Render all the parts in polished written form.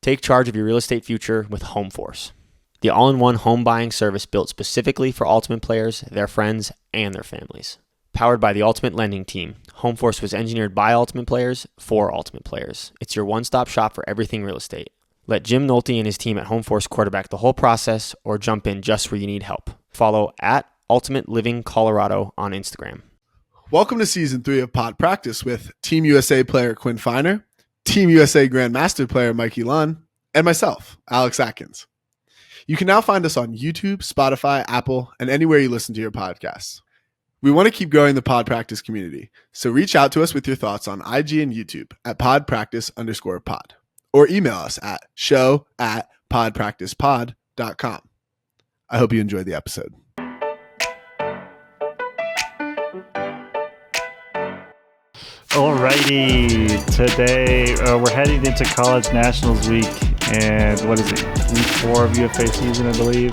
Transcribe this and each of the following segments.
Take charge of your real estate future with HomeForce, the all-in-one home buying service built specifically for Ultimate players, their friends, and their families. Powered by the Ultimate Lending Team, HomeForce was engineered by Ultimate players for Ultimate players. It's your one-stop shop for everything real estate. Let Jim Nolte and his team at HomeForce quarterback the whole process or jump in just where you need help. Follow at Ultimate Living Colorado on Instagram. Welcome to Season 3 of Pod Practice with Team USA player Quinn, Team USA Grandmaster player Mikey, and myself, Alex Atkins. You can now find us on YouTube, Spotify, Apple, and anywhere you listen to your podcasts. We want to keep growing the Pod Practice community, so reach out to us with your thoughts on IG and YouTube at podpractice_pod, or email us at show@podpracticepod.com. I hope you enjoyed the episode. Alrighty, today we're heading into College Nationals Week, and what is it? Week 4 of UFA season, I believe.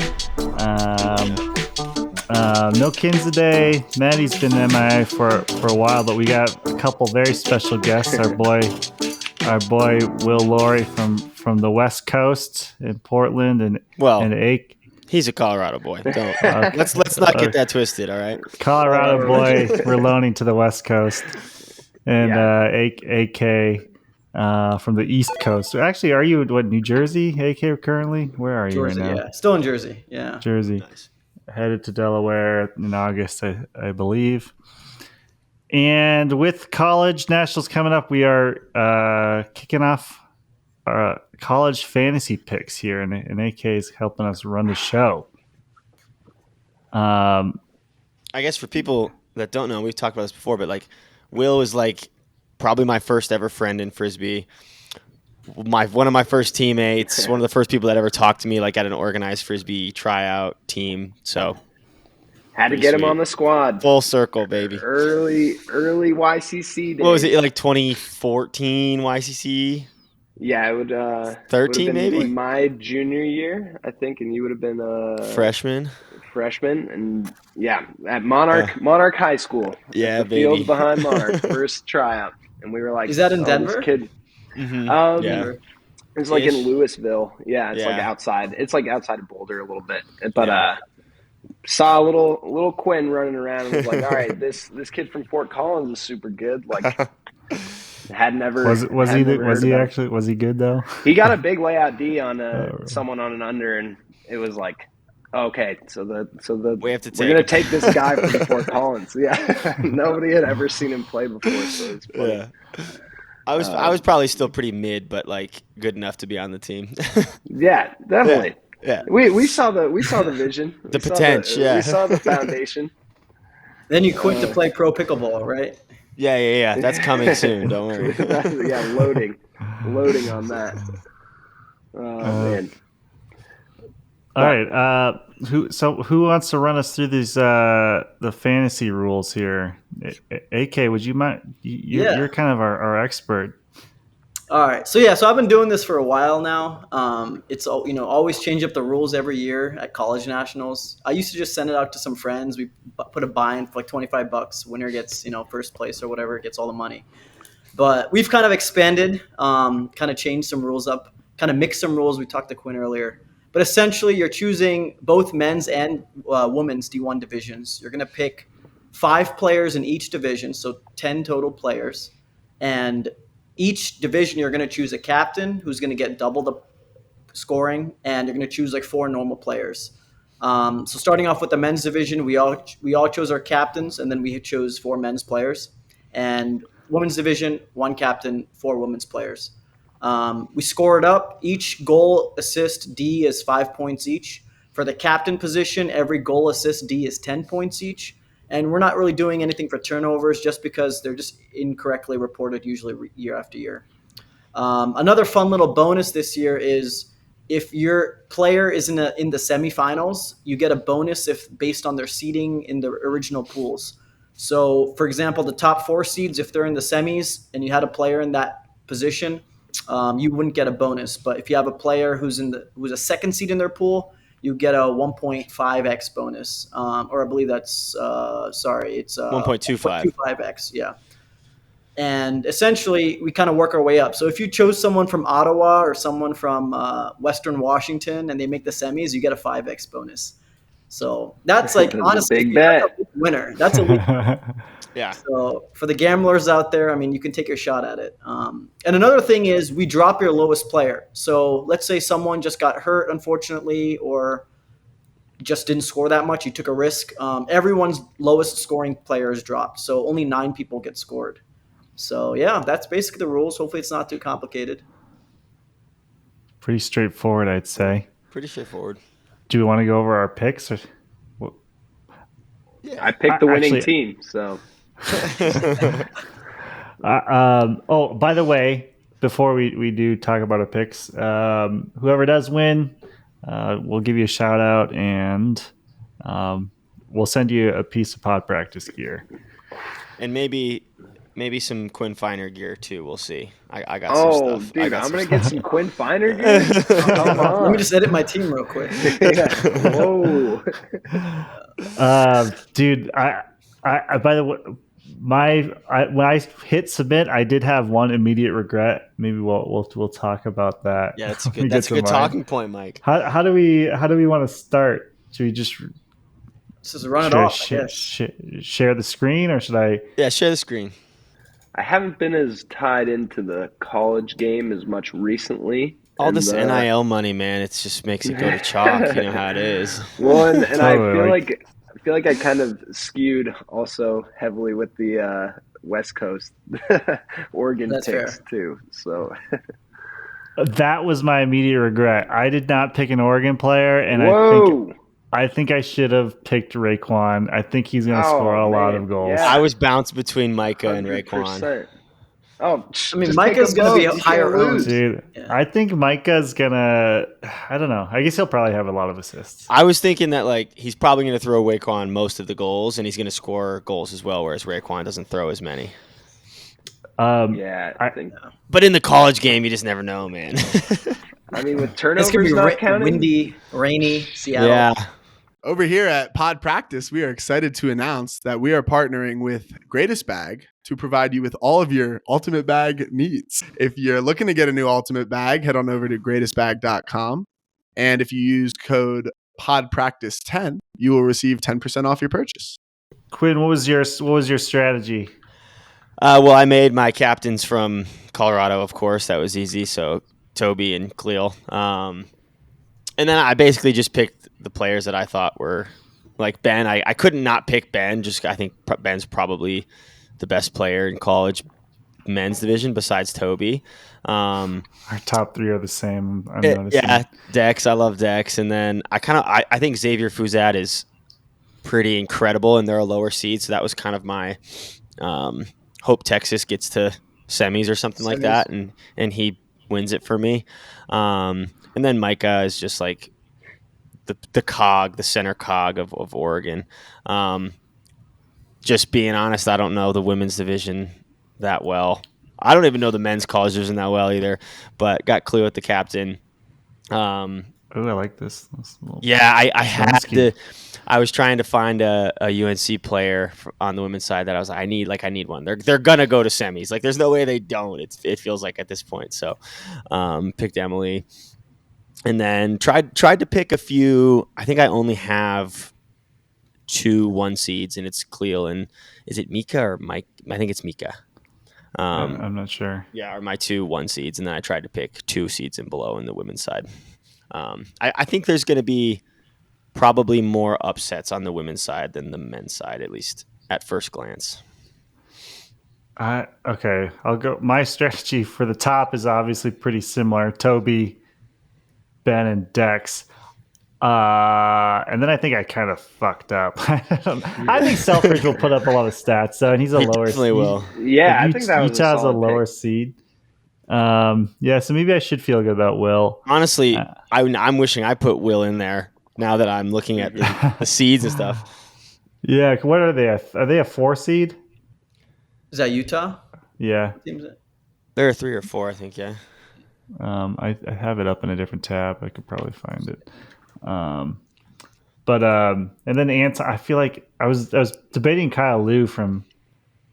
No Kins today. Maddie's been MIA for a while, but we got a couple very special guests. Our boy Will Lohre from the West Coast in Portland, and AK. He's a Colorado boy. Don't let's not get that twisted. All right, Colorado boy. We're loaning to the West Coast. And AK from the East Coast. Actually, are you New Jersey? AK currently? Where are you right now? Yeah, still in Jersey. Yeah, Jersey. Nice. Headed to Delaware in August, I believe. And with College Nationals coming up, we are kicking off our college fantasy picks here, and AK is helping us run the show. I guess for people that don't know, we've talked about this before, but like, Will was like probably my first ever friend in Frisbee. One of my first teammates, one of the first people that ever talked to me like at an organized Frisbee tryout team. So had to get him on the squad. Full circle, baby. Early YCC days. What was it, like 2014 YCC? Yeah, it would 13 maybe? My junior year, I think, and you would have been freshman, and at Monarch High School. Yeah, the baby. Field behind Monarch, first tryout, and we were like, "Is that in Denver?" This kid, yeah, it's like in Louisville. Yeah, it's like outside. It's like outside of Boulder a little bit, but saw a little Quinn running around and was like, "All right, this kid from Fort Collins is super good." Like, had never was he good though? He got a big layout D on someone on an under, and it was like, okay, so we're going to take this guy from Fort Collins. Yeah, nobody had ever seen him play before, so it's funny. Yeah. I was probably still pretty mid, but like good enough to be on the team. Yeah, definitely. Yeah. We saw the vision, the potential. We saw the foundation. Then you quit to play pro pickleball, right? Yeah. That's coming soon. Don't worry. Yeah, loading on that. Oh man. All right. Who wants to run us through these the fantasy rules here? AK, would you mind? You're kind of our expert. All right. So I've been doing this for a while now. It's always change up the rules every year at College Nationals. I used to just send it out to some friends. We put a buy-in for like $25. Winner gets first place or whatever, gets all the money. But we've kind of expanded, kind of changed some rules up, kind of mixed some rules. We talked to Quinn earlier. But essentially, you're choosing both men's and women's D1 divisions. You're going to pick 5 players in each division, so 10 total players. And each division, you're going to choose a captain who's going to get double the scoring, and you're going to choose like 4 normal players. So starting off with the men's division, we all chose our captains, and then we chose 4 men's players. And women's division, 1 captain, 4 women's players. We score it up. Each goal, assist, D is 5 points each. For the captain position, every goal, assist, D is 10 points each. And we're not really doing anything for turnovers just because they're just incorrectly reported usually year after year. Another fun little bonus this year is if your player is in the semifinals, you get a bonus if based on their seeding in the original pools. So, for example, the top 4 seeds, if they're in the semis and you had a player in that position, you wouldn't get a bonus. But if you have a player who's a second seed in their pool, you get a 1.5x bonus. Or I believe that's it's 1.25. 1.25x, yeah. And essentially, we kind of work our way up. So if you chose someone from Ottawa or someone from Western Washington and they make the semis, you get a 5x bonus. So that's like, That's honestly, a big bet. that's a big winner. That's a win. Yeah. So for the gamblers out there, I mean, you can take your shot at it. And another thing is we drop your lowest player. So let's say someone just got hurt, unfortunately, or just didn't score that much. You took a risk. Everyone's lowest scoring player is dropped. So only 9 people get scored. So yeah, that's basically the rules. Hopefully it's not too complicated. Pretty straightforward, I'd say. Pretty straightforward. Do we want to go over our picks? Or... I picked the winning team, so. Oh, by the way, before we do talk about our picks, whoever does win, we'll give you a shout out, and we'll send you a piece of pod practice gear, and maybe some Quinn Finer gear too. We'll see. I got some stuff. Dude, I'm gonna get some Quinn Finer gear. Come on. Let me just edit my team real quick. Whoa. Dude, I by the way, when I hit submit, I did have one immediate regret. Maybe we'll talk about that. Yeah, that's a good. That's a good talking point, Mike. How do we want to start? Should we just run it off? Share the screen, or should I? Yeah, share the screen. I haven't been as tied into the college game as much recently. All this NIL money, man, it just makes it go to chalk. You know how it is. Well, and totally. I feel like I kind of skewed also heavily with the West Coast Oregon picks too. So that was my immediate regret. I did not pick an Oregon player, and I think I should have picked Raekwon. I think he's going to score a lot of goals. Yeah. I was bounced between Micah and Raekwon. Oh, I mean, Micah's going to be higher owned. Dude, yeah. I think Micah's going to, I don't know. I guess he'll probably have a lot of assists. I was thinking that like he's probably going to throw Raekwon most of the goals, and he's going to score goals as well, whereas Raekwon doesn't throw as many. I think. But in the college game, you just never know, man. I mean, with turnovers it's going to be not counting. Windy, rainy, Seattle. Yeah. Over here at Pod Practice, we are excited to announce that we are partnering with Greatest Bag to provide you with all of your ultimate bag needs. If you're looking to get a new ultimate bag, head on over to greatestbag.com. And if you use code PODPRACTICE10, you will receive 10% off your purchase. Quinn, what was your strategy? Well, I made my captains from Colorado, of course. That was easy. So Toby and Cleo. And then I basically just picked the players that I thought were like Ben. I couldn't not pick Ben. I think Ben's probably the best player in college men's division besides Toby. Our top three are the same. I'm noticing. Yeah, Dex. I love Dex. And then I think Xavier Fuzat is pretty incredible, and they're a lower seed. So that was kind of my hope Texas gets to semis or something like that, and he wins it for me. And then Micah is just like the center cog of Oregon. Just being honest, I don't know the women's division that well. I don't even know the men's college division that well either, but got Cleo at the captain. I like this. Yeah, I had to. I was trying to find a UNC player on the women's side that I was like, I need one. They're gonna go to semis. Like, there's no way they don't. It feels like at this point. So, picked Emily. And then tried to pick a few. I think I only have 2 1 seeds, and it's Cleo and is it Mika or Mike? I think it's Mika. I'm not sure. Yeah, are my 2 1 seeds, and then I tried to pick 2 seeds and below in the women's side. I think there's going to be probably more upsets on the women's side than the men's side, at least at first glance. Okay, I'll go. My strategy for the top is obviously pretty similar. Toby, Ben, and Dex. And then I think I kind of fucked up. I think Selfridge will put up a lot of stats, so, and he's a lower seed. Will. Yeah, I think that was Utah's a lower pick. seed. Yeah, so maybe I should feel good about Will. Honestly, I'm wishing I put Will in there now that I'm looking at the seeds and stuff. Yeah, what are they? Are they a 4 seed? Is that Utah? Yeah. They're a 3 or 4, I think, yeah. I have it up in a different tab. I could probably find it. And then I feel like I was debating Kyle Liu from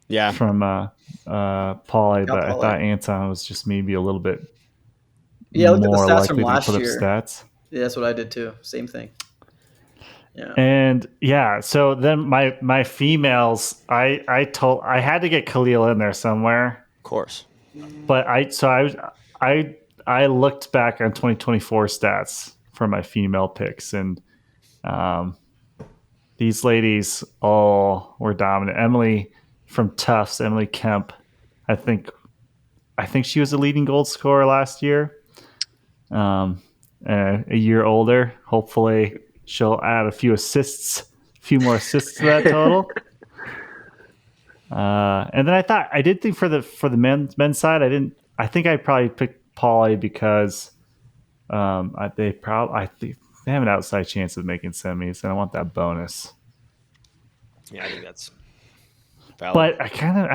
Yeah. from Pauly, but I Pauly. thought Anton was just maybe a little bit Yeah, look at the more stats from likely to last put up year. stats. Yeah, that's what I did too. Same thing. Yeah. And yeah, so then my females, I had to get Khalil in there somewhere. Of course. But I looked back on 2024 stats for my female picks, and these ladies all were dominant. Emily from Tufts, Emily Kemp, I think she was a leading goal scorer last year. A year older. Hopefully, she'll add a few more assists to that total. And then I did think for the men's side, I think I probably picked Pauly because they have an outside chance of making semis, and I want that bonus. Yeah, I think that's valid. But I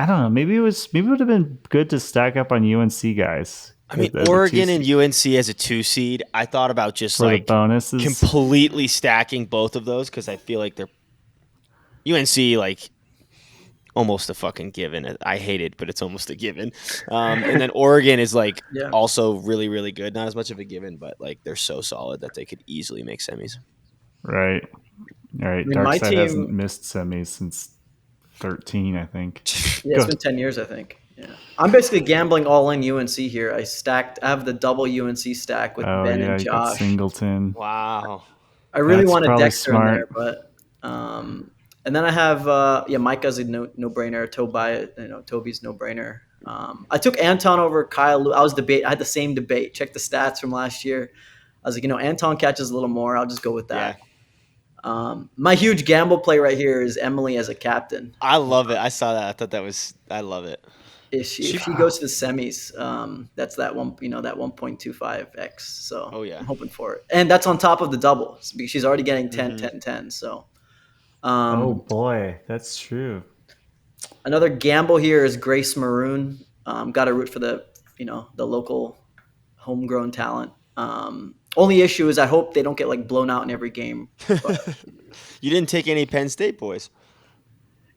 don't know. Maybe it would have been good to stack up on UNC guys. I mean, Oregon and UNC as a 2 seed, I thought about just for like the bonuses. completely stacking both of those because I feel like they're UNC like almost a fucking given. I hate it, but it's almost a given. And then Oregon is like also really, really good. Not as much of a given, but like they're so solid that they could easily make semis. Right. All right. I mean, Darkside hasn't missed semis since 13, I think. Yeah, it's been 10 years, I think. Yeah, I'm basically gambling all in UNC here. I have the double UNC stack with Ben and Josh. Singleton. Wow. I really wanted Dexter smart. in there, but and then I have Micah's a no brainer. Toby's no brainer. I took Anton over Kyle. I had the same debate. Check the stats from last year. I was like, Anton catches a little more. I'll just go with that. Yeah. My huge gamble play right here is Emily as a captain. I love it. I saw that. I love it. If she goes to the semis, that's that 1.25x. So I'm hoping for it. And that's on top of the double. She's already getting 10, 10, 10. So oh boy, that's true. Another gamble here is Grace Maroon. Got to root for the local homegrown talent. Only issue is I hope they don't get like blown out in every game. You didn't take any Penn State boys.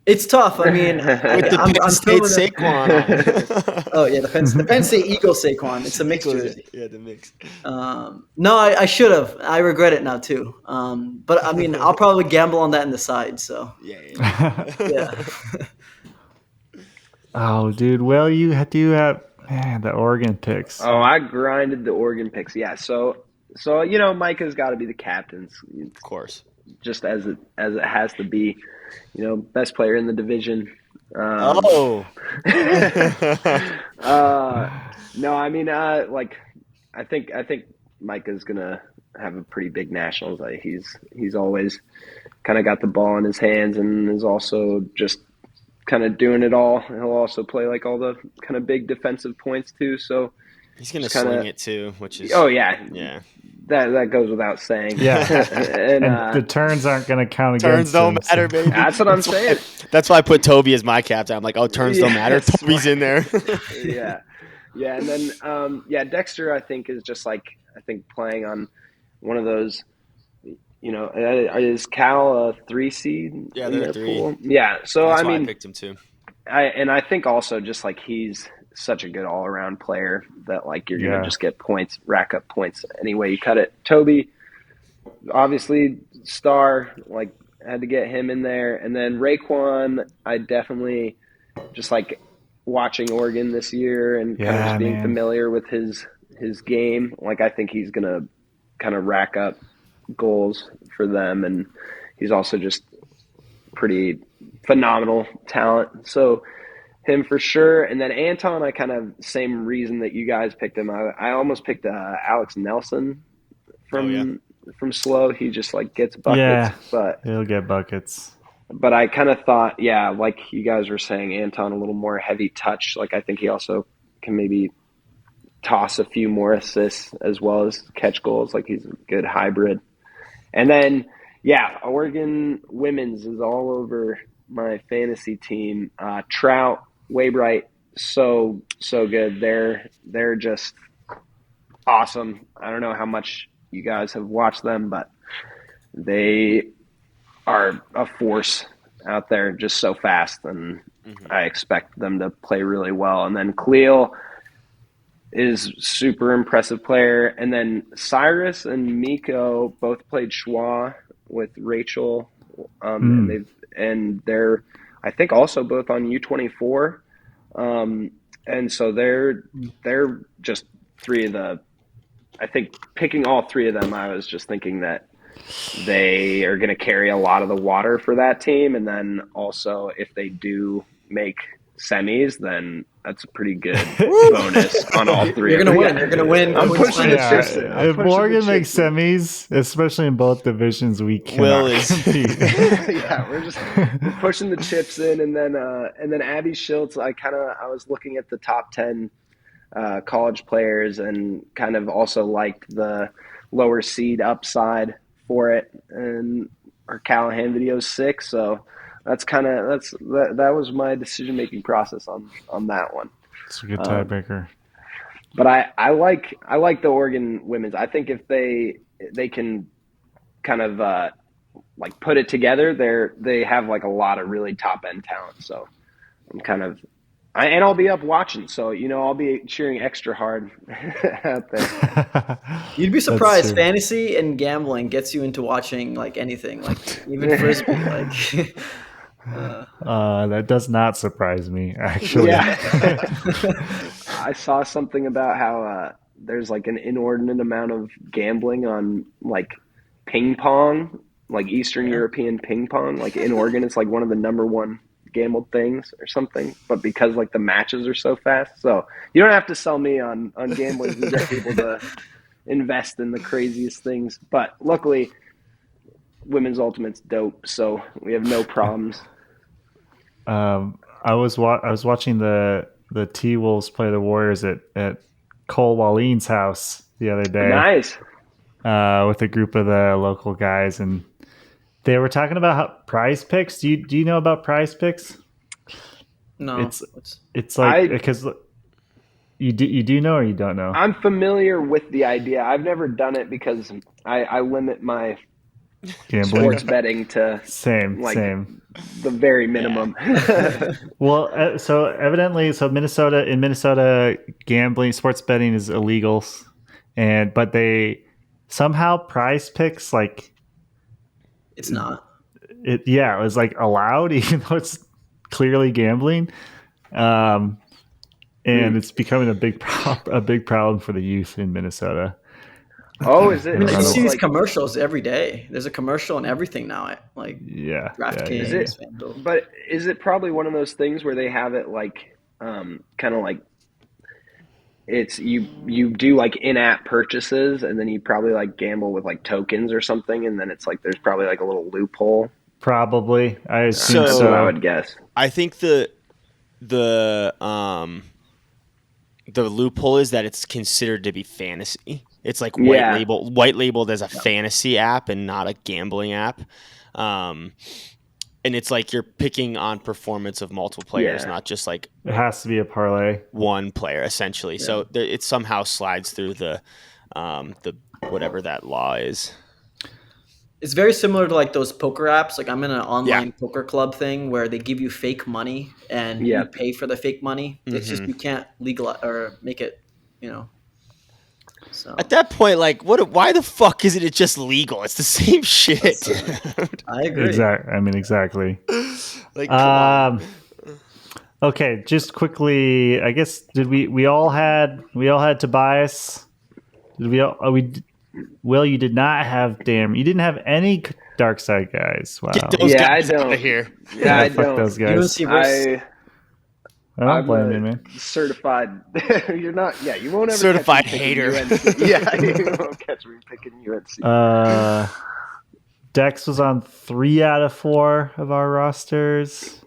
It's tough. I mean, with the Penn State Saquon. Oh yeah, the Penn State Eagle Saquon. It's a mixed jersey. Yeah, the mix. No, I should have. I regret it now too. But I mean, I'll probably gamble on that in the side. So yeah. Oh, dude. Well, you do have the Oregon picks. Oh, I grinded the Oregon picks. Yeah. So Micah's got to be the captain, of course, just as it has to be. Best player in the division. No, I mean, I think Micah's gonna have a pretty big nationals. He's always kind of got the ball in his hands and is also just kind of doing it all. He'll also play like all the kind of big defensive points too. So he's gonna sling it too, which is yeah. That goes without saying. Yeah, and the turns aren't going to count against turns don't matter, so. baby. That's what I'm saying. That's why I put Toby as my captain. I'm like, turns don't matter. Toby's in there. Yeah, and then Dexter I think is just like playing on one of those. Is Cal a 3 seed? Yeah, they're 3. Pool? Yeah, so that's I mean, why I picked him too. I think also just like he's such a good all-around player that like you're gonna just get points, rack up points any way you cut it. Toby, obviously star, like had to get him in there, and then Raekwon, I definitely just like watching Oregon this year and kind of just being familiar with his game. Like I think he's gonna kind of rack up goals for them, and he's also just pretty phenomenal talent. So him for sure. And then Anton, I kind of same reason that you guys picked him. I almost picked Alex Nelson from SLO. He just like gets buckets, but he'll get buckets. But I kind of thought, like you guys were saying, Anton a little more heavy touch. Like I think he also can maybe toss a few more assists as well as catch goals. Like he's a good hybrid. And then Oregon women's is all over my fantasy team. Trout, Waybright, so good. They're just awesome. I don't know how much you guys have watched them, but they are a force out there, just so fast, and I expect them to play really well. And then Khalil is super impressive player. And then Cyrus and Miko both played Schwa with Rachel. And they're, I think, also both on U24. And so they're just three of the, I think picking all three of them, I was just thinking that they are going to carry a lot of the water for that team. And then also if they do make semis, then that's a pretty good bonus on all three. You're going to win. You're going to win. I'm pushing the chips in. If Oregon makes semis, especially in both divisions, we cannot compete. We're pushing the chips in. And then Abby Schultz, I was looking at the top 10 college players and kind of also liked the lower seed upside for it. And our Callahan video is 6, so that was my decision making process on that one. It's a good tiebreaker. But I like the Oregon women's. I think if they can kind of like put it together, they have like a lot of really top end talent. So I'm and I'll be up watching, so I'll be cheering extra hard out there. You'd be surprised. Fantasy and gambling gets you into watching like anything, like even Frisbee. Like that does not surprise me, actually. Yeah. I saw something about how there's like an inordinate amount of gambling on like ping pong, like Eastern European ping pong. Like in Oregon, it's like one of the number one gambled things or something, but because like the matches are so fast, so you don't have to sell me on gambling. We get people to invest in the craziest things, but luckily women's ultimate's dope, so we have no problems. I was watching the T-Wolves play the Warriors at Cole Walleen's house the other day. Nice. With a group of the local guys, and they were talking about Prize Picks. Do you know about Prize Picks? No. It's like because you do know or you don't know? I'm familiar with the idea. I've never done it because I limit my gambling sports betting to same the very minimum. Well, so evidently, in Minnesota, gambling, sports betting is illegal, but they somehow Prize Picks like. It's not. It was like allowed, even though it's clearly gambling, and it's becoming a big problem for the youth in Minnesota. Oh, is it? I mean, you see these commercials every day. There's a commercial and everything now. Like DraftKings. Yeah. But is it probably one of those things where they have it like kind of like it's you do like in-app purchases and then you probably like gamble with like tokens or something, and then it's like there's probably like a little loophole. Probably, I assume That's what I would guess. I think the loophole is that it's considered to be fantasy. It's like white labeled as a fantasy app and not a gambling app. And it's like you're picking on performance of multiple players, not just like it has to be a parlay. One player essentially. Yeah. So it somehow slides through the whatever that law is. It's very similar to like those poker apps. Like I'm in an online poker club thing where they give you fake money and you pay for the fake money. Mm-hmm. It's just you can't legalize or make it, So at that point, like, why the fuck isn't it just legal? It's the same shit. I agree. Exactly. Like, okay, just quickly, I guess we all had Tobias? Did we all? Will, you did not have you didn't have any dark side guys. Wow. Get those guys out of here. Yeah, I fuck don't. Those guys. I don't blame you, man. Certified. You're not. Yeah, you won't ever. Certified hater. Yeah, you won't catch me picking UNC. Dex was on 3 out of 4 of our rosters.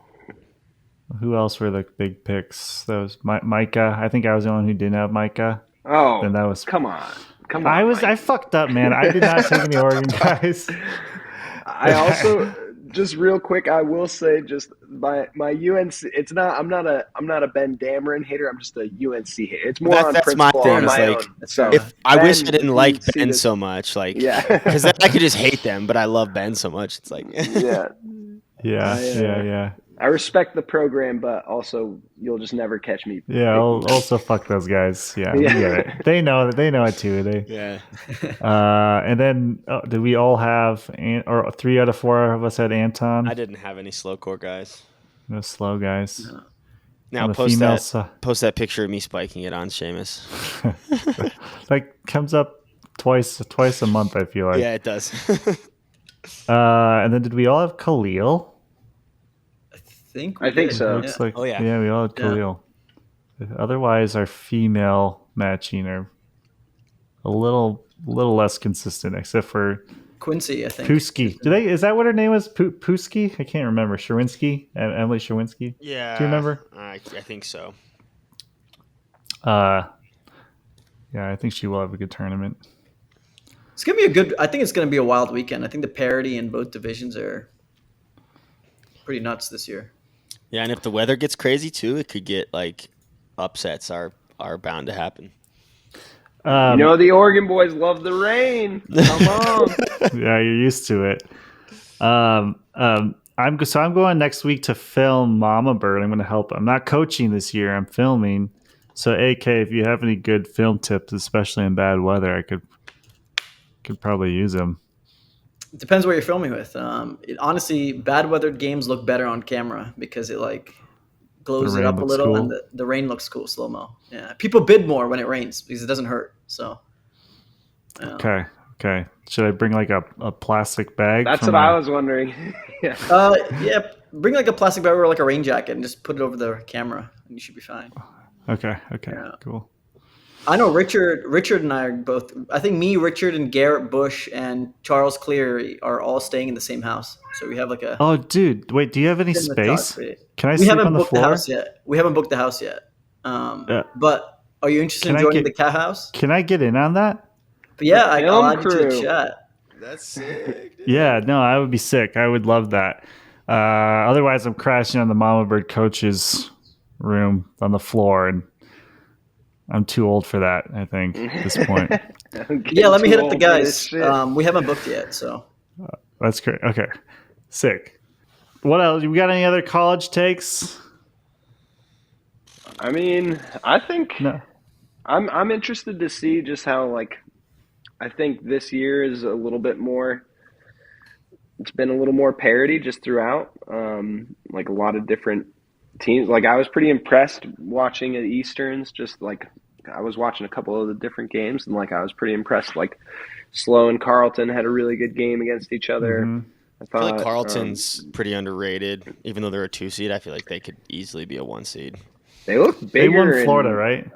Who else were the big picks? That was Micah. I think I was the only one who didn't have Micah. Oh, and that was come on. I fucked up, man. I did not take any Oregon guys. I also. Just real quick, I will say, just my UNC. It's not. I'm not a Ben Dameron hater. I'm just a UNC hater. It's more on principle. My thing. On my like, own. So if I wish I didn't like Ben so much, like, because I could just hate them. But I love Ben so much. It's like, yeah. I respect the program, but also you'll just never catch me. Yeah, I'll also fuck those guys. Yeah, we get it. They know it too. Yeah. And then did we all have or 3 out of 4 of us had Anton? I didn't have any slow core guys. No slow guys. No. Now post that picture of me spiking it on Seamus. That comes up twice a month, I feel like. Yeah, it does. And then did we all have Khalil? I think so. Looks like Oh, yeah. Yeah, we all had Khalil. Otherwise, our female matching are a little less consistent, except for Quincy, I think. Pusky. Is that what her name was? Pusky? I can't remember. Sherwinski? Emily Sherwinski? Yeah. Do you remember? I think so. Yeah, I think she will have a good tournament. It's gonna be I think it's gonna be a wild weekend. I think the parity in both divisions are pretty nuts this year. Yeah, and if the weather gets crazy too, it could get like upsets are bound to happen. The Oregon boys love the rain. Come on. Yeah, you're used to it. I'm going next week to film Mama Bird. I'm going to help. I'm not coaching this year. I'm filming. So AK, if you have any good film tips, especially in bad weather, I could probably use them. It depends what you're filming with. Honestly, bad weathered games look better on camera because it like glows it up a little, cool. And the rain looks cool slow mo. Yeah, people bid more when it rains because it doesn't hurt. So. Okay. Should I bring like a plastic bag? That's what I was wondering. Yeah. Bring like a plastic bag or like a rain jacket and just put it over the camera, and you should be fine. Okay. Yeah. Cool. I know Richard and I are both. I think me, Richard, and Garrett Bush and Charles Cleary are all staying in the same house. So we have like a. Oh, dude! Wait, do you have any space? Can I we sleep haven't on the booked floor? The house yet. We haven't booked the house yet. But are you interested in joining the cat house? Can I get in on that? But yeah, I'll add you to the chat. That's sick. Dude. Yeah, no, I would be sick. I would love that. Otherwise, I'm crashing on the Mama Bird coach's room on the floor, and I'm too old for that, I think, at this point. Yeah, let me hit up the guys. We haven't booked yet, so. That's great. Okay. Sick. What else? We got any other college takes? I mean, I think no. I'm interested to see just how, like, I think this year is a little bit more, it's been a little more parity just throughout, like a lot of different teams. Like, I was pretty impressed watching at Easterns, just like I was watching a couple of the different games, and like I was pretty impressed. Like, Slow and Carleton had a really good game against each other. Mm-hmm. I feel like Carleton's pretty underrated. Even though they're a 2 seed, I feel like they could easily be a 1 seed. They look bigger. They won Florida, right?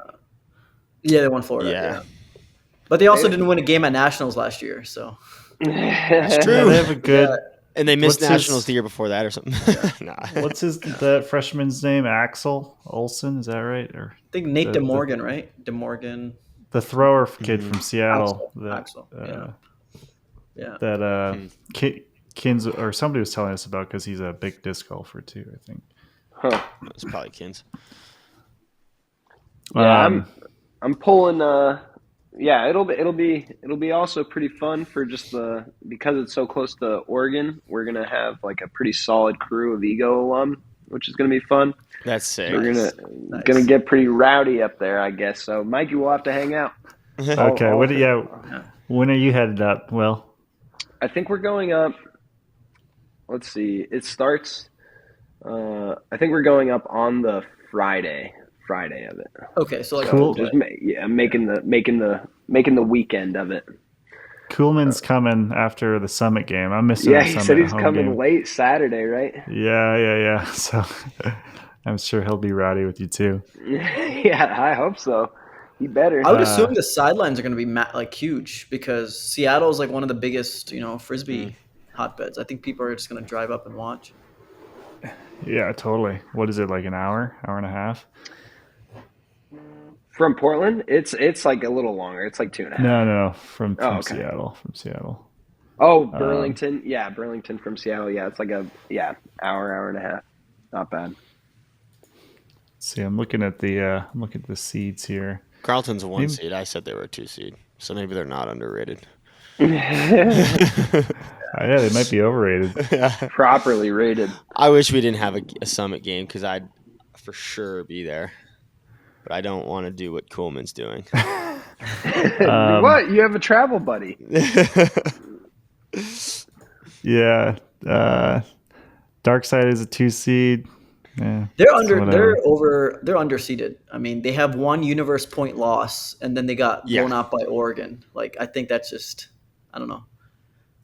Yeah, they won Florida. Yeah. But they also didn't win a game at Nationals last year, so. That's true. Yeah, they have a good. And they missed Nationals the year before that or something. Nah. What's the freshman's name? Axel Olsen, is that right? Or I think Nate DeMorgan, right? DeMorgan. The thrower kid from Seattle. Axel. Yeah. That Kins or somebody was telling us about because he's a big disc golfer too, I think. Huh. It's probably Kins. Yeah, I'm pulling. Yeah, it'll be also pretty fun for just because it's so close to Oregon. We're gonna have like a pretty solid crew of Ego alum, which is gonna be fun. That's sick. We're gonna get pretty rowdy up there, I guess. So Mikey will have to hang out. Okay. When are you headed up? Well, I think we're going up. Let's see. It starts. I think we're going up on the Friday of it. Okay, so like cool. Just making the weekend of it. Kuhlman's coming after the Summit game. I'm missing. Yeah, he said he's coming game. Late Saturday, right? Yeah. So I'm sure he'll be rowdy with you too. Yeah, I hope so. He better. I would assume the sidelines are going to be like huge because Seattle is like one of the biggest, Frisbee hotbeds. I think people are just going to drive up and watch. Yeah, totally. What is it, like an hour and a half? From Portland, it's like a little longer. It's like 2.5. No, from okay. Seattle. From Seattle. Oh, Burlington. Burlington from Seattle. Yeah, it's like hour and a half. Not bad. See, I'm looking at the seeds here. Carleton's a 1 seed. I said they were a 2 seed, so maybe they're not underrated. Yeah, they might be overrated. Properly rated. I wish we didn't have a summit game because I'd for sure be there. But I don't want to do what Kuhlman's doing. What? You have a travel buddy. Yeah. Dark Side is a 2 seed. Yeah, They're whatever. they're underseeded. I mean, they have one universe point loss, and then they got blown out by Oregon. Like, I think that's just, I don't know.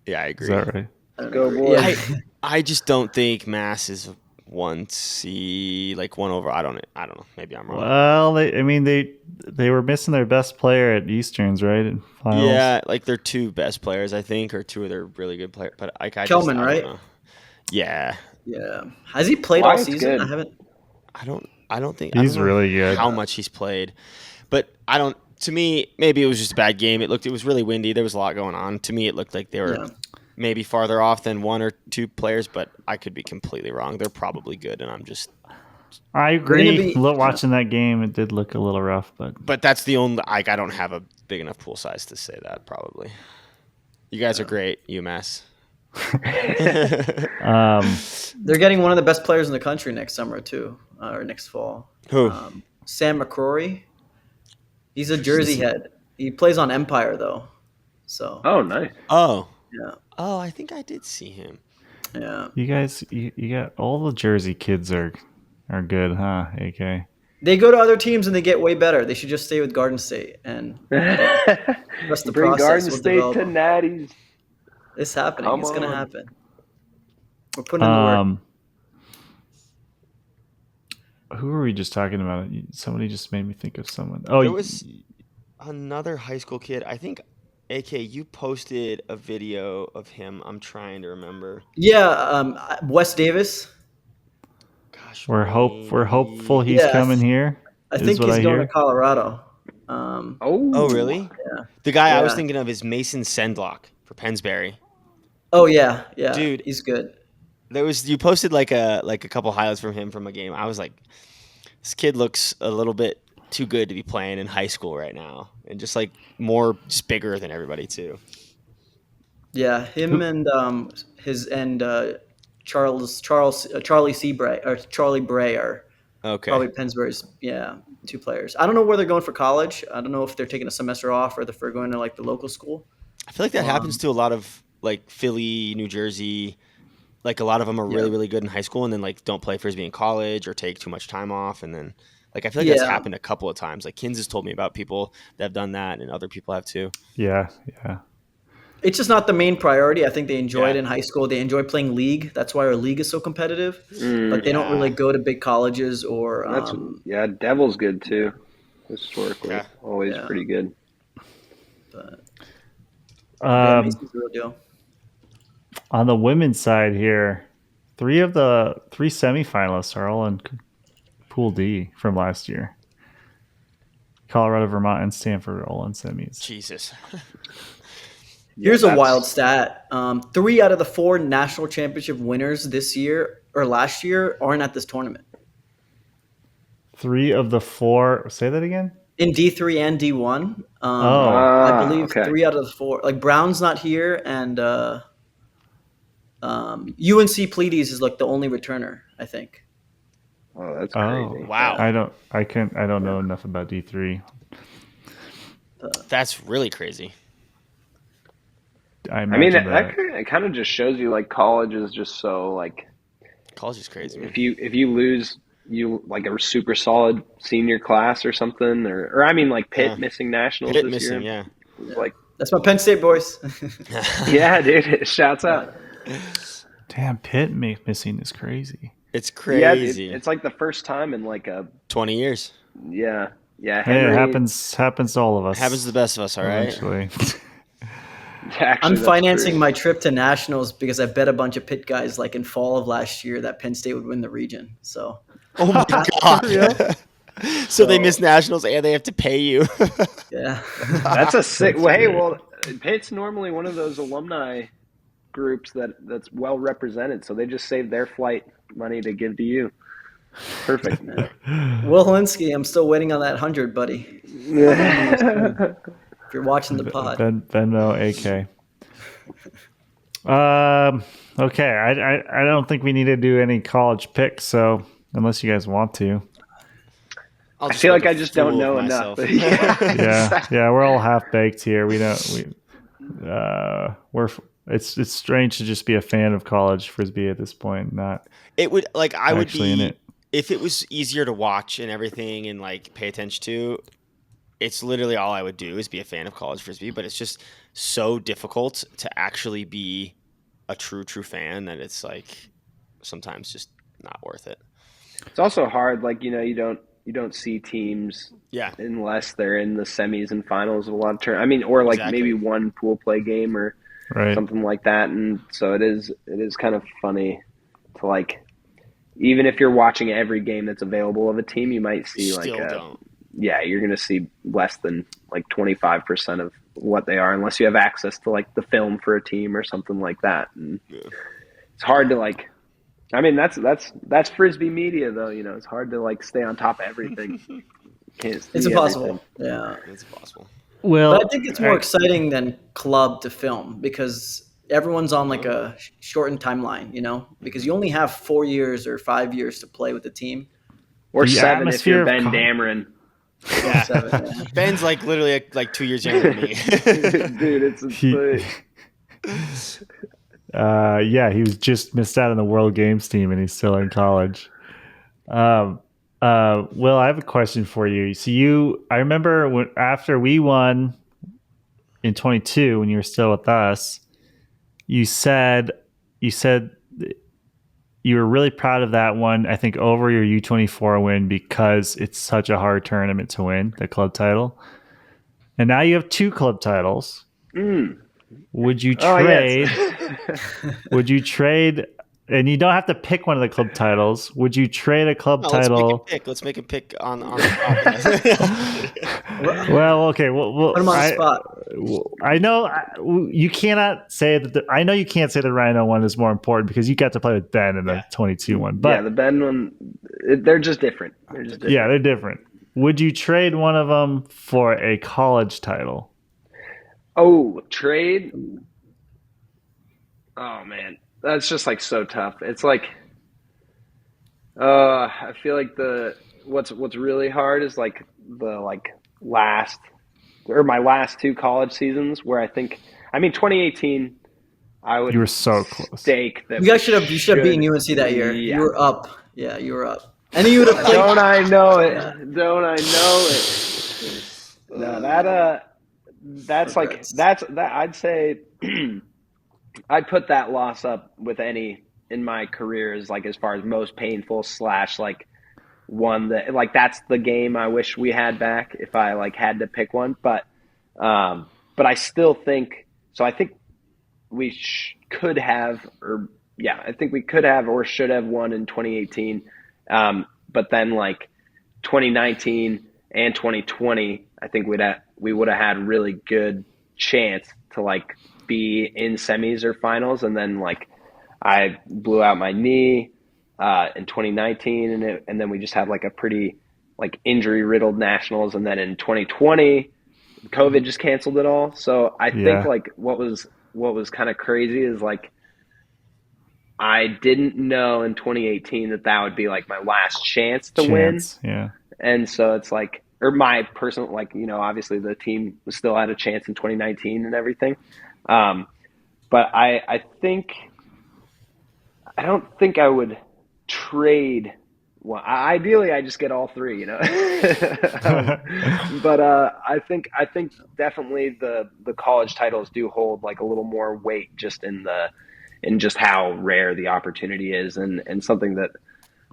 Yeah, I Is agree. that right? Go boys. I just don't think Mass is 1C, like 1 over. I don't know. Maybe I'm wrong. Well, they were missing their best player at Easterns, right? In finals. Yeah, like their 2 best players, I think, or 2 of their really good players. But I Kelman, just, right? Don't know. Yeah. Yeah. Has he played all season? Good. I haven't. I don't think He's I don't know really good. how much he's played, but I don't. To me, maybe it was just a bad game. It was really windy. There was a lot going on. To me, it looked like they were maybe farther off than 1 or 2 players, but I could be completely wrong. They're probably good, and I'm just. I agree. Watching that game, it did look a little rough, But that's the only. I don't have a big enough pool size to say that. Probably. You guys are great, UMass. They're getting one of the best players in the country next summer too, or next fall. Who? Sam McCrory. He's a Jersey head. He plays on Empire though. So. Oh, nice. Oh. Yeah. Oh, I think I did see him. Yeah. you guys, you got all the Jersey kids are good, huh? AK. They go to other teams and they get way better. They should just stay with Garden State and trust the Bring process. Garden will State develop to them. Natties. It's happening. Come It's going to on. happen. We're putting in the work. Who were we just talking about? Somebody just made me think of someone. Oh, There was another high school kid. I think, AK, you posted a video of him. I'm trying to remember. Yeah, Wes Davis. Gosh, we're hopeful he's Yeah, coming here. I is think what he's I going hear. to Colorado. Oh, really? Yeah. The guy I was Yeah. thinking of is Mason Sendlock for Pennsbury. Oh yeah, Dude. he's good. You posted like a couple highlights from him from a game. I was like, this kid looks a little bit too good to be playing in high school right now, and just just bigger than everybody too. Yeah, him and Charlie Seabray or Charlie Bray are Okay. probably Pennsbury's 2 players. I don't know where they're going for college. I don't know if they're taking a semester off or if they're going to like the local school. I feel like that happens to a lot of like Philly, New Jersey. Like a lot of them are really, really good in high school and then like don't play Frisbee in college or take too much time off. And then like I feel like that's happened a couple of times. Like Kins has told me about people that have done that and other people have too. Yeah. It's just not the main priority. I think they enjoy it in high school. They enjoy playing league. That's why our league is so competitive. But they don't really go to big colleges or. Devil's good too. Historically, always pretty good. But, Um, Mason's the real deal. On the women's side here, 3 of the 3 semifinalists are all in Pool D from last year. Colorado, Vermont, and Stanford are all in semis. Jesus. Here's a wild stat. 3 out of the 4 national championship winners this year or last year aren't at this tournament. 3 of the 4. Say that again. In D3 and D1. I believe 3 out of the 4. Like Brown's not here, and UNC Pleiades is like the only returner, I think. Oh, that's crazy. Wow. I don't know enough about D3. That's really crazy. I mean, that it kind of just shows you like college is just so like. College is crazy, man. If you lose like a super solid senior class or something, or I mean like Pitt missing nationals Pitt this missing, year. yeah. Like that's my Penn State boys. yeah, dude. Shouts out. Damn, Pitt missing is crazy. It's crazy. Yeah, it's like the first time in like 20 years. Yeah. Hey, it happens to all of us. It happens to the best of us, all right? Eventually. Actually, I'm financing my trip to nationals because I bet a bunch of Pitt guys like in fall of last year that Penn State would win the region. So, oh my god! So they miss nationals and they have to pay you. Yeah, that's a sick. Well, Pitt's normally one of those alumni groups that's well represented, so they just save their flight money to give to you. Perfect, man. Will Holinsky, I'm still waiting on that 100, buddy. If you're watching the pod, Venmo AK. Okay. I don't think we need to do any college picks. So unless you guys want to, I feel like I just don't know enough. yeah. We're all half baked here. It's strange to just be a fan of college Frisbee at this point. Not it would like I would actually in be it. if it was easier to watch and everything and like pay attention to. It's literally all I would do is be a fan of college Frisbee, but it's just so difficult to actually be a true fan that it's like sometimes just not worth it. It's also hard, like, you know, you don't see teams unless they're in the semis and finals of a lot of tournaments. I mean, or like maybe one pool play game or something like that. And so it is kind of funny to like, even if you're watching every game that's available of a team, you might see you're going to see less than like 25% of what they are unless you have access to like the film for a team or something like that. And it's hard to like, I mean, that's Frisbee media though. You know, it's hard to like stay on top of everything. It's impossible. Everything. Yeah, it's impossible. Well, but I think it's more exciting than club to film because everyone's on like a shortened timeline, you know, because you only have 4 years or 5 years to play with the team. Or 7 if you're Ben Dameron. Yeah. 7, yeah. Ben's like literally like 2 years younger than me. Dude, it's he was just missed out on the World Games team and he's still in college. Will, I have a question for you. So I remember after we won in 22 when you were still with us, you said you were really proud of that one, I think, over your U24 win because it's such a hard tournament to win, the club title. And now you have 2 club titles. Would you trade? Would you trade? And you don't have to pick one of the club titles. Would you trade a club title? Let's make a pick on the podcast. Well, okay. Well, put him on the spot. I know you cannot say that. I know you can't say the Rhino one is more important because you got to play with Ben in the 22 one. But the Ben one, they're just different. Yeah, they're different. Would you trade one of them for a college title? Oh, trade? Oh man, that's just like so tough. It's like, I feel like what's really hard is like the my last 2 college seasons where I think, I mean, 2018, you were so close. Stake that you should have beaten UNC that year. Yeah. You were up. Yeah, you were up. And you would have played. Don't I know it? Don't I know it? No, that's like that. I'd say I'd put that loss up with any in my career as like as far as most painful / like one that like that's the game I wish we had back if I like had to pick one. But I still think so. I think we could have or should have won in 2018. But then like 2019 and 2020, I think we would have had really good chance to like be in semis or finals. And then like I blew out my knee in 2019 and then we just had like a pretty like injury riddled nationals. And then in 2020, COVID just canceled it all. So I think like what was kind of crazy is like, I didn't know in 2018 that would be like my last chance to win. Yeah. And so it's like, or my personal, like, you know, obviously the team still had a chance in 2019 and everything. But I don't think I would trade. Well, ideally I just get all 3, you know, but I think definitely the college titles do hold like a little more weight just in just how rare the opportunity is and something that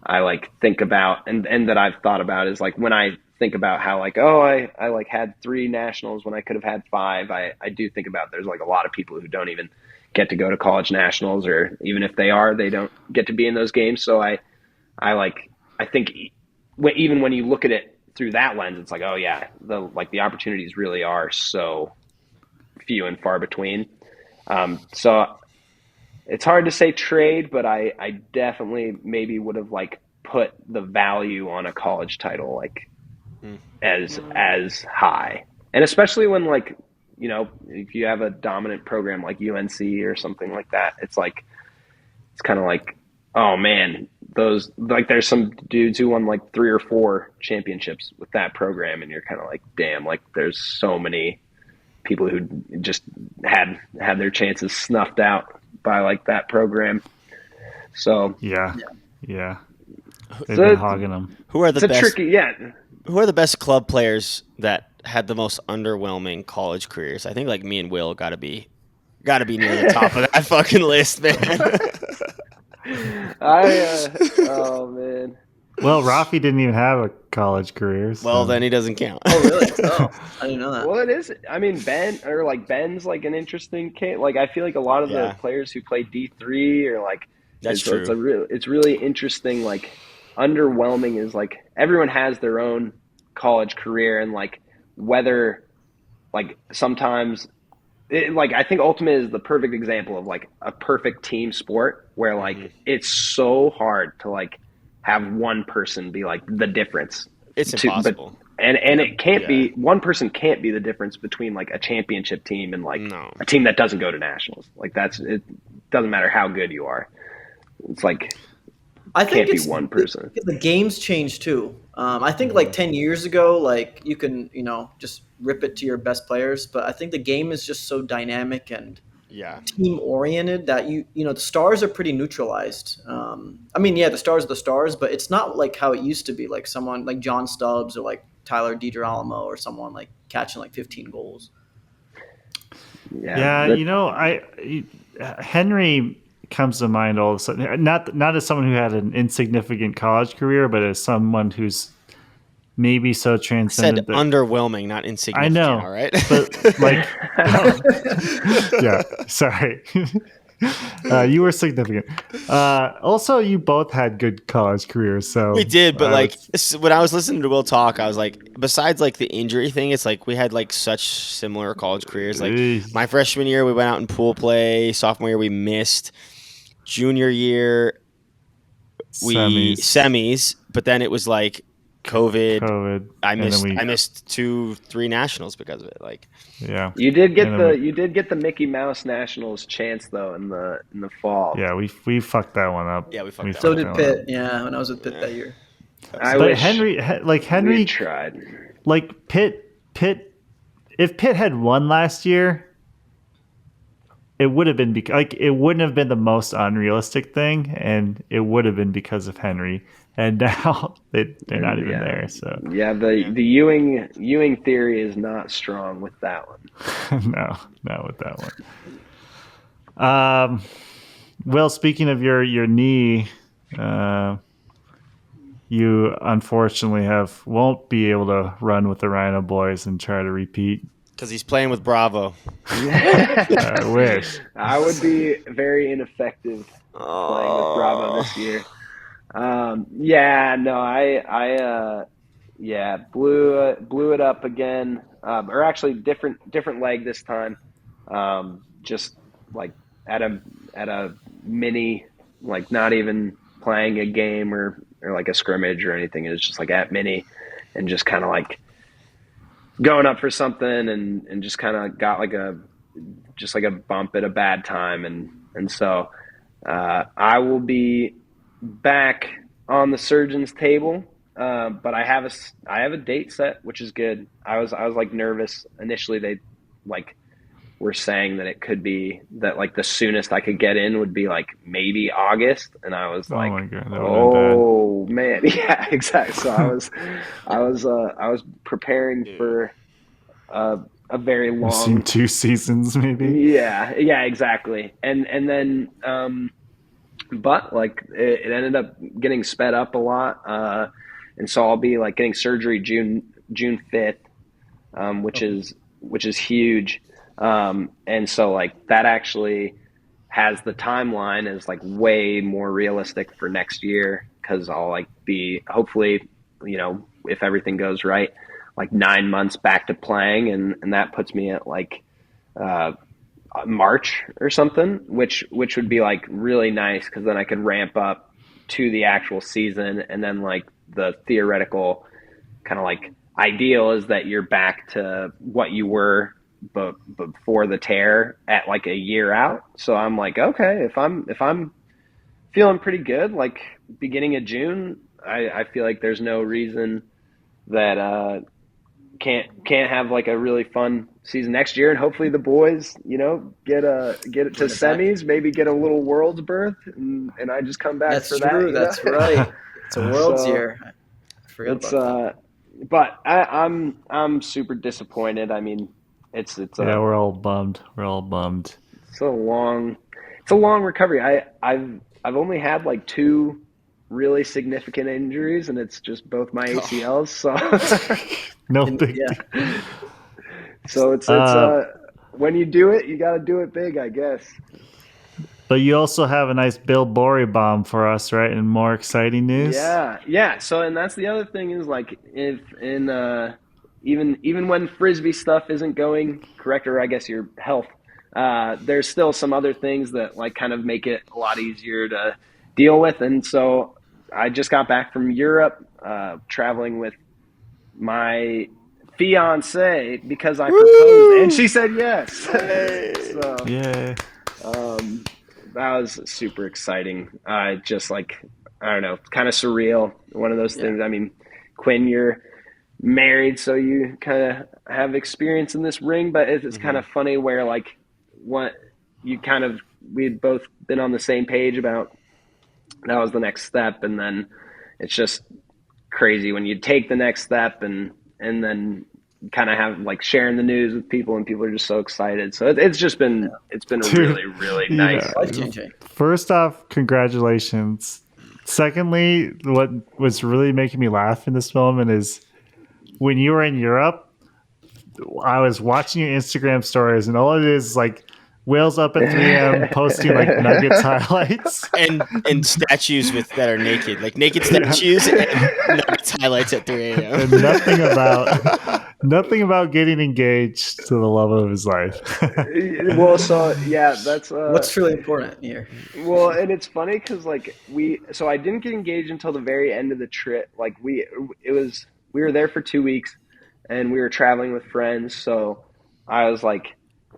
I like think about and that I've thought about is like when I think about how like, I like had 3 nationals when I could have had 5. I do think about there's like a lot of people who don't even get to go to college nationals, or even if they are, they don't get to be in those games. So I think even when you look at it through that lens, it's like, oh yeah, the opportunities really are so few and far between. So it's hard to say trade, but I definitely maybe would have like put the value on a college title like as high. And especially when like you know, if you have a dominant program like UNC or something like that, it's kind of like, oh man, those, like, there's some dudes who won like 3 or 4 championships with that program, and you're kind of like, damn, like there's so many people who just had their chances snuffed out by like that program. So yeah. They've been hogging them. Who are the it's a best? tricky, Who are the best club players that had the most underwhelming college careers? I think like me and Will got to be near the top of that fucking list, man. Oh man. Well, Rafi didn't even have a college career. So. Well, then he doesn't count. Oh, really? Oh, I didn't know that. Well, it is. I mean, Ben's like an interesting case. Like, I feel like a lot of the players who play D3 are like, That's true. It's really interesting. Like, underwhelming is like everyone has their own college career, and like whether like sometimes like I think Ultimate is the perfect example of like a perfect team sport where like it's so hard to like have one person be like the difference. It's impossible. And it can't be, one person can't be the difference between like a championship team and like a team that doesn't go to nationals. Like it doesn't matter how good you are. It's like, I think can't be one person. The games change too. I think like 10 years ago, like you can, just rip it to your best players. But I think the game is just so dynamic and team oriented that the stars are pretty neutralized. The stars are the stars, but it's not like how it used to be. Like someone like John Stubbs or like Tyler DiGirolamo or someone like catching like 15 goals. Henry comes to mind all of a sudden. Not as someone who had an insignificant college career, but as someone who's maybe so transcendent. I said underwhelming, not insignificant. I know, all right? But like, sorry. You were significant. Also, you both had good college careers, so we did. But when I was listening to Will talk, I was like, besides like the injury thing, it's like we had like such similar college careers. Like my freshman year, we went out in pool play. Sophomore year, we missed. Junior year, we semis, but then it was like COVID. I missed 2-3 nationals because of it. Like, you did get the Mickey Mouse Nationals chance though in the fall. Yeah, we fucked that one up. Yeah, we fucked that. So did Pitt. Yeah, when I was with Pitt that year. Henry tried. Like Pitt. If Pitt had won last year, it would have been it wouldn't have been the most unrealistic thing, and it would have been because of Henry. And now they're not even there. So the Ewing theory is not strong with that one. No, not with that one. Well, speaking of your knee, you unfortunately won't be able to run with the Rhino boys and try to repeat. Because he's playing with Bravo. I wish. I would be very ineffective playing with Bravo this year. Blew it up again. Or actually different leg this time. Just like at a mini, like not even playing a game or like a scrimmage or anything. It was just like at mini and just kind of like going up for something and just kind of got like a bump at a bad time. And so, I will be back on the surgeon's table. But I have a date set, which is good. I was like nervous initially. They like were saying that it could be that like the soonest I could get in would be like maybe August. And I was like, my God, oh man. Yeah, exactly. So I was preparing for a very long, you've seen 2 seasons maybe. Yeah, exactly. And then, but like it ended up getting sped up a lot. And so I'll be like getting surgery June 5th, which is huge. And so like that actually has the timeline is like way more realistic for next year. 'Cause I'll like be hopefully, if everything goes right, like 9 months back to playing. And that puts me at like, March or something, which would be like really nice. 'Cause then I could ramp up to the actual season. And then like the theoretical kind of like ideal is that you're back to what you were before the tear at like a year out. So I'm like, okay, if I'm feeling pretty good, like beginning of June, I feel like there's no reason that can't have like a really fun season next year, and hopefully the boys, get it to semis, maybe get a little world's berth, and I just come back That's for true. that. That's right. It's a world's year. I forgot It's about that. but I'm super disappointed. I mean, it's we're all bummed. We're all bummed. it's a long recovery. I've only had like 2 really significant injuries, and it's just both my ACLs. So No big Yeah. deal. so it's when you do it, you got to do it big, I guess. But you also have a nice Bill Bohre bomb for us, right? And more exciting news. Yeah. So, and that's the other thing is like if even when Frisbee stuff isn't going correct, or I guess your health, there's still some other things that like kind of make it a lot easier to deal with. And so I just got back from Europe, traveling with my fiance because I proposed and she said yes. So Yeah. that was super exciting. Just like, I don't know, kind of surreal. One of those things. I mean, Quinn, you're married, so you kind of have experience in this ring, but it's kind of funny where like we'd both been on the same page about that was the next step, and then it's just crazy when you take the next step and then kind of have like sharing the news with people, and people are just so excited. So it's been a really, really nice. Life-changing. First off, congratulations. Secondly, what was really making me laugh in this moment is when you were in Europe, I was watching your Instagram stories, and all it is like Will's up at 3 a.m. posting like Nuggets highlights and statues that are naked, like naked statues and Nuggets highlights at 3 a.m. and nothing about getting engaged to the love of his life. Well, so yeah, that's What's really important here? well, and it's funny because like so I didn't get engaged until the very end of the trip. Like we were there for 2 weeks, and we were traveling with friends. So I was like,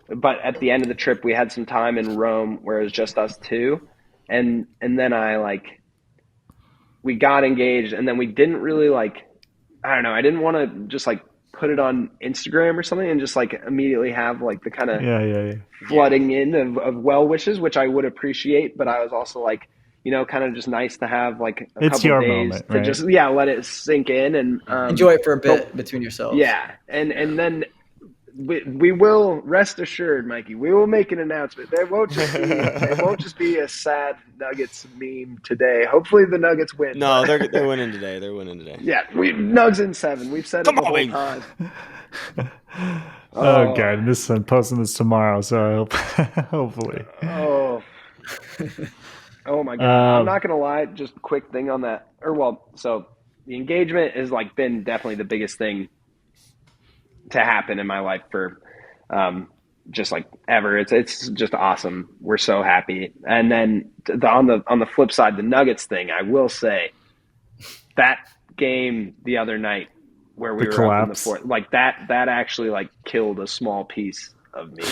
but at the end of the trip, we had some time in Rome where it was just us two, and then we got engaged, and then we didn't really like, I don't know, I didn't want to just like put it on Instagram or something and just like immediately have like the kind of flooding in of well wishes, which I would appreciate, but I was also like, kind of just nice to have like a It's couple your days moment, to right? just let it sink in and Enjoy it for a bit between yourselves. Yeah, and then we will, rest assured, Mikey, we will make an announcement. It won't just be a sad Nuggets meme today. Hopefully the Nuggets win. No, they're winning today. They're winning today. Yeah, Nugs in 7. We've said it the whole time. Oh god, I'm posting this tomorrow, so I hope hopefully. Oh my god. I'm not gonna lie, just a quick thing on that. So the engagement has like been definitely the biggest thing to happen in my life for just like ever. It's just awesome. We're so happy. And then on the flip side, the Nuggets thing, I will say that game the other night where we were up in the fourth, like that actually like killed a small piece of me.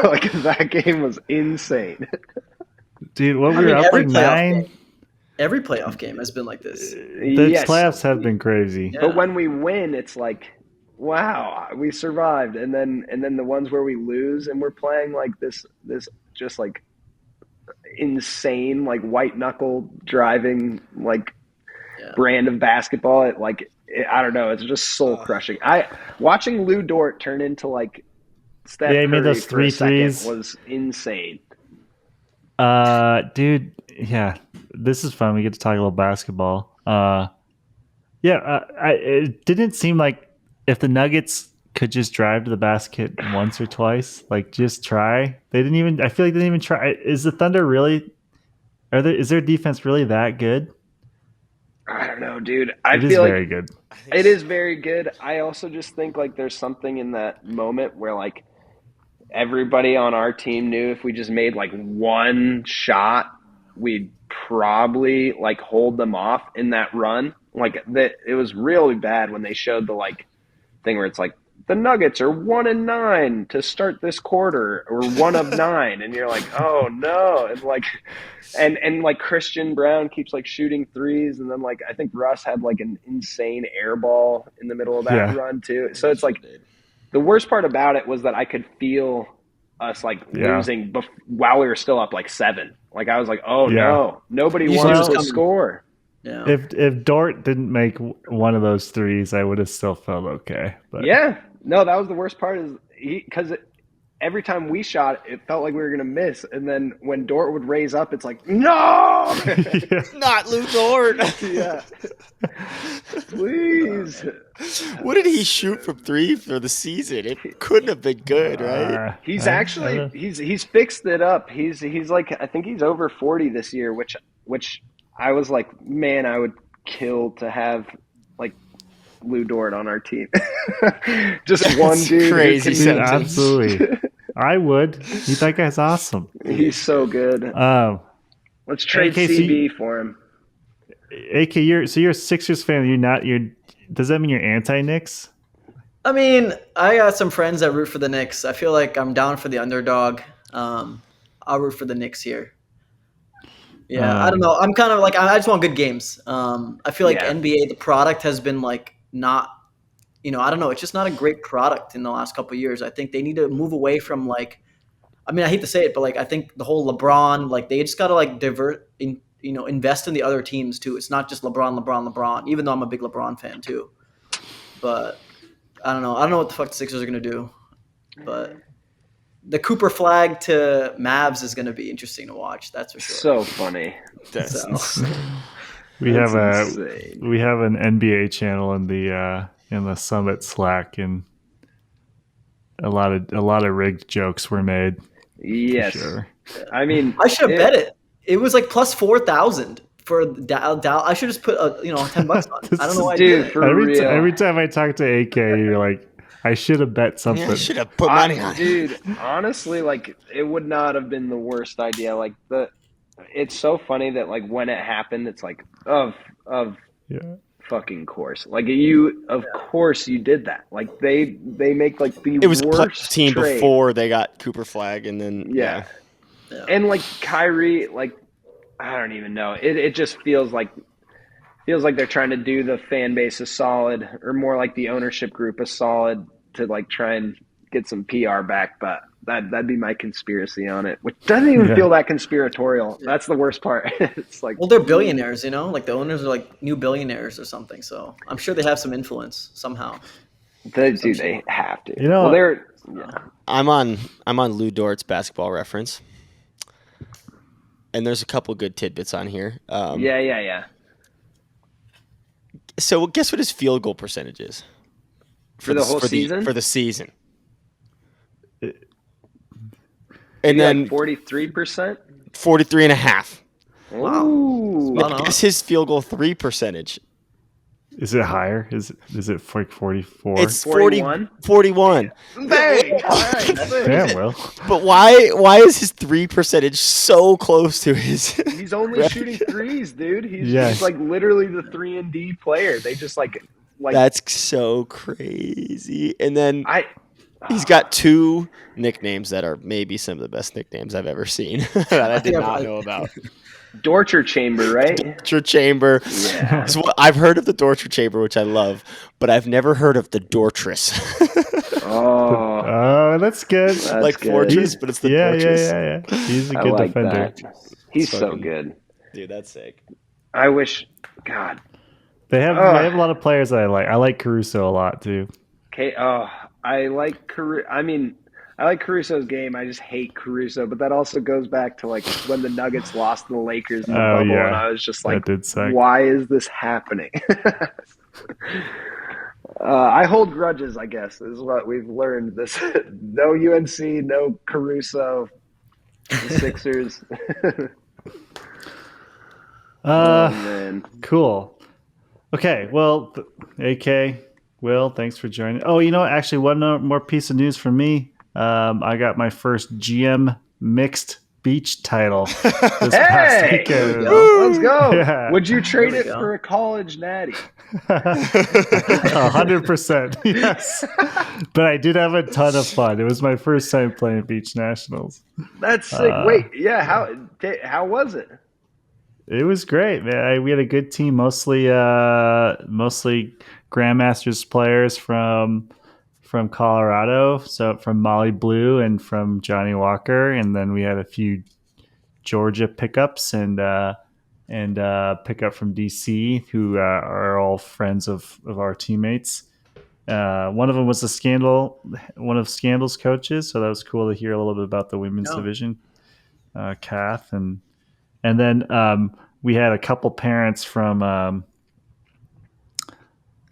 Like that game was insane. Dude, we were up like 9. Every playoff game has been like this. The playoffs have been crazy. Yeah. But when we win, it's like, wow, we survived. And then the ones where we lose and we're playing like this just like insane, like white knuckle driving, like brand of basketball. I don't know. It's just soul crushing. Watching Lou Dort turn into like Steph Curry made those 3 threes was insane. Dude, yeah, this is fun. We get to talk a little basketball. It didn't seem like if the Nuggets could just drive to the basket once or twice, like just try. They didn't even. I feel like they didn't even try. Is the Thunder really? Is their defense really that good? I don't know, dude. It is very good. It is very good. I also just think like there's something in that moment where like everybody on our team knew if we just made like one shot, we'd probably like hold them off in that run. Like that, it was really bad when they showed the like thing where it's like the Nuggets are 1-9 to start this quarter, or 1 of 9, and you're like, oh no, and like, and like Christian Brown keeps like shooting threes, and then like I think Russ had like an insane air ball in the middle of that run too. So it's like the worst part about it was that I could feel us like losing while we were still up like 7. Like I was like, oh no, nobody wants to score. Yeah. If Dort didn't make one of those threes, I would have still felt okay. But no, that was the worst part, is because every time we shot, it felt like we were going to miss. And then when Dort would raise up, it's like, no! Not Lou Dort! Yeah. Please. What did he shoot from 3 for the season? It couldn't have been good, right? He's actually he's fixed it up. He's like, I think he's over 40 this year, which I was like, man, I would kill to have like Lou Dort on our team. Just That's one dude. Crazy sentence. Absolutely. I would. That guy's awesome. He's so good. Let's trade AK, CB for him. AK, you're a Sixers fan. Does that mean you're anti-Knicks? I mean, I got some friends that root for the Knicks. I feel like I'm down for the underdog. I'll root for the Knicks here. Yeah, I don't know. I'm kind of like, I just want good games. I feel like NBA, the product has been like not, I don't know. It's just not a great product in the last couple of years. I think they need to move away from like, I mean, I hate to say it, but like, I think the whole LeBron, like they just got to like invest in the other teams too. It's not just LeBron, even though I'm a big LeBron fan too. But I don't know. I don't know what the fuck the Sixers are going to do, but the Cooper flag to Mavs is going to be interesting to watch. That's for sure. So funny. We have an NBA channel in the Summit Slack, and a lot of rigged jokes were made. Yes, sure. I mean, I should have bet it. It was like plus 4,000 for Dow. I should just put $10 on. I don't know why. Dude, every time I talk to AK, you're like, I should have bet something. Yeah, I should have put money on it. Dude, honestly, like it would not have been the worst idea. Like it's so funny that like when it happened, it's like of fucking course. Like of course you did that. Like they make like the it was worst a team trade. Before they got Cooper flag, and then and like Kyrie, like I don't even know. It just feels like they're trying to do the fan base a solid, or more like the ownership group a solid, to like try and get some PR back. But that'd be my conspiracy on it, which doesn't even feel that conspiratorial. That's the worst part. It's like, well, they're billionaires, like the owners are like new billionaires or something. So I'm sure they have some influence somehow. They have to. Well, they're. I'm on Lou Dort's Basketball Reference, and there's a couple good tidbits on here. Yeah. So guess what his field goal percentage is for the whole season? For the season. And then 43%? 43.5. Wow. Guess his field goal 3 percentage. Is it higher? Is it like 44? It's 41. 41. Bang! All right. Damn, Will. But why is his 3 percentage so close to his? He's only shooting threes, dude. He's like literally the 3-and-D player. They just like That's so crazy. And then he's got 2 nicknames that are maybe some of the best nicknames I've ever seen that I did not know about. Torture Chamber, right? Torture Chamber. Yeah. So I've heard of the Torture Chamber, which I love, but I've never heard of the Dortress. Oh, that's good. That's like good. Fortress, but it's the Dortress. Yeah. He's a good defender. That. He's so good. Dude, that's sick. I wish, God. They have a lot of players that I like. I like Caruso a lot too. Okay. I like Caruso. I mean, I like Caruso's game. I just hate Caruso. But that also goes back to like when the Nuggets lost to the Lakers in the bubble, and I was just like, why is this happening? I hold grudges, I guess, is what we've learned. This no UNC, no Caruso, the Sixers. Man. Cool. Okay, well, AK, Will, thanks for joining. Oh, actually, one more piece of news from me. I got my first GM mixed beach title this past Hey, weekend. let's go. Yeah. Would you trade There it we go. for a college natty? 100%, yes. But I did have a ton of fun. It was my first time playing beach nationals. That's sick. Wait, yeah. How was it? It was great, man. We had a good team, mostly Grandmasters players from Colorado, so from Molly Blue and from Johnny Walker, and then we had a few Georgia pickups and pickup from DC who are all friends of our teammates. One of them was one of Scandal's coaches, so that was cool to hear a little bit about the women's division, Kath, and then we had a couple parents from.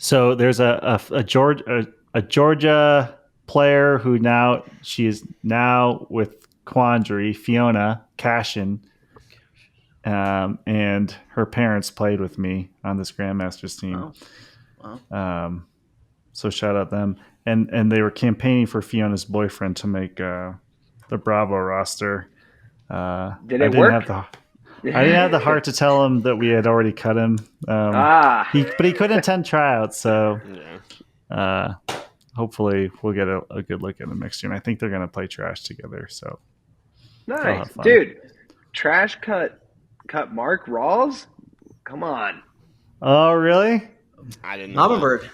So there's a Georgia player who she is now with Quandary, Fiona Cashin, and her parents played with me on this Grandmasters team. Wow. So shout out them, and they were campaigning for Fiona's boyfriend to make the Bravo roster. Did it work? I didn't have the heart to tell him that we had already cut him. But he couldn't attend tryouts, so hopefully we'll get a good look at him next year. And I think they're going to play trash together. So nice, dude. Trash cut Mark Rawls. Come on. Oh, really? I didn't know. Mama Bird.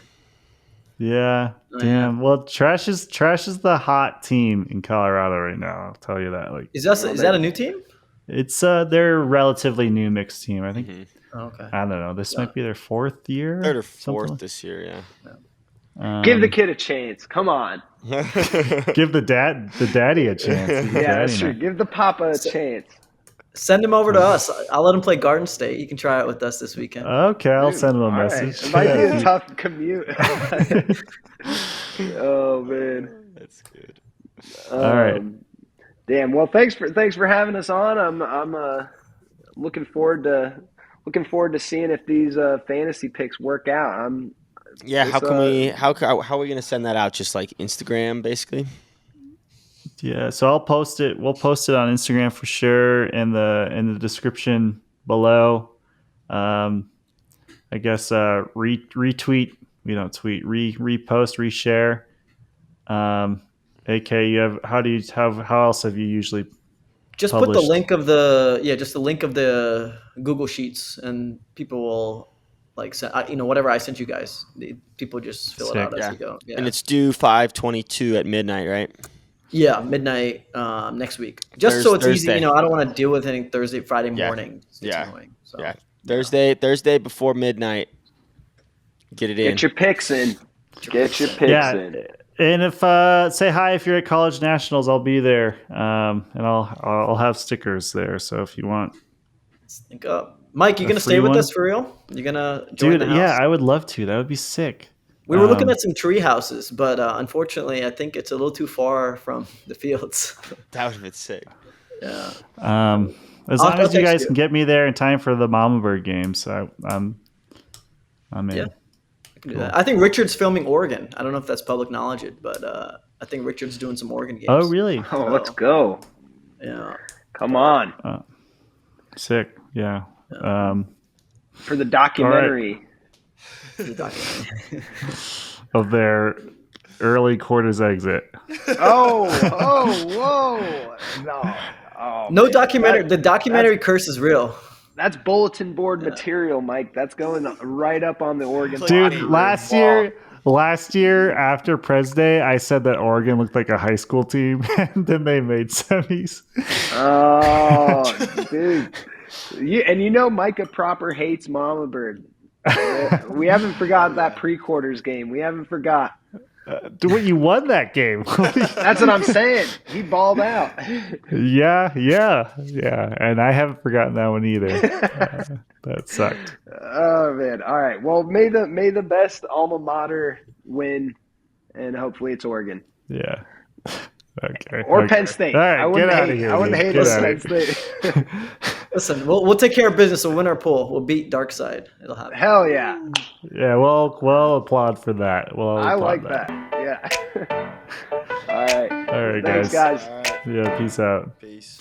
Yeah. Damn. Well, trash is the hot team in Colorado right now. I'll tell you that. Like, Is that a new team? it's they're a relatively new mixed team. I think. Oh, okay. I don't know. This might be their fourth year. Third or fourth this year, yeah. Give the kid a chance. Come on. Give the daddy a chance. Yeah, that's true. Give the papa a chance. Send him over to us. I'll let him play Garden State. He can try it with us this weekend. Okay, I'll send him a message. Right. It might be a tough commute. Oh man, That's good. All right. Damn. Well, thanks for having us on. I'm looking forward to seeing if these fantasy picks work out. How are we gonna send that out? Just like Instagram, basically. Yeah, so I'll post it. We'll post it on Instagram for sure in the description below. I guess retweet. We don't tweet. Repost. Reshare. AK, you have how else have you usually Just published? put the link of the Google Sheets, and people will whatever I sent you guys. People just fill it out as you go. Yeah. And it's due 5/22 at midnight, right? Yeah, midnight next week. Just so it's Thursday. easy. I don't want to deal with anything Friday morning. It's annoying. So. Yeah. Thursday before midnight. Get it in. Get your picks in. Get your picks in. And if say hi if you're at College Nationals, I'll be there, and I'll have stickers there. So if you want, think up. Mike, you gonna stay with us for real? You gonna join the house? Yeah, I would love to. That would be sick. We were looking at some tree houses, but unfortunately, I think it's a little too far from the fields. That would have been sick. Yeah. As long as you guys can get me there in time for the Mama Bird game, so I'm in. Yeah. Cool. I think Richard's filming Oregon. I don't know if that's public knowledge, but I think Richard's doing some Oregon games. Oh, really? Oh, let's go. Yeah. Come on. Sick. Yeah. For the documentary. Of their early quarters exit. Whoa. No. Oh, no documentary. The documentary curse is real. That's bulletin board material, Mike. That's going right up on the Oregon. Dude, last year after Pres Day, I said that Oregon looked like a high school team, and then they made semis. Oh, dude. Micah proper hates Mama Bird. We haven't forgot that pre-quarters game. We haven't forgot. You won that game. That's what I'm saying. He balled out. Yeah. And I haven't forgotten that one either. That sucked. Oh man. All right. Well, may the best alma mater win, and hopefully it's Oregon. Yeah. Okay. Or Penn State. All right, I wouldn't hate Penn State. Listen, we'll take care of business. We'll win our pool. We'll beat Darkside. It'll happen. Hell yeah. Yeah, we'll applaud for that. I like that. Yeah. All right. All right, Thanks, guys. Yeah, peace out. Peace.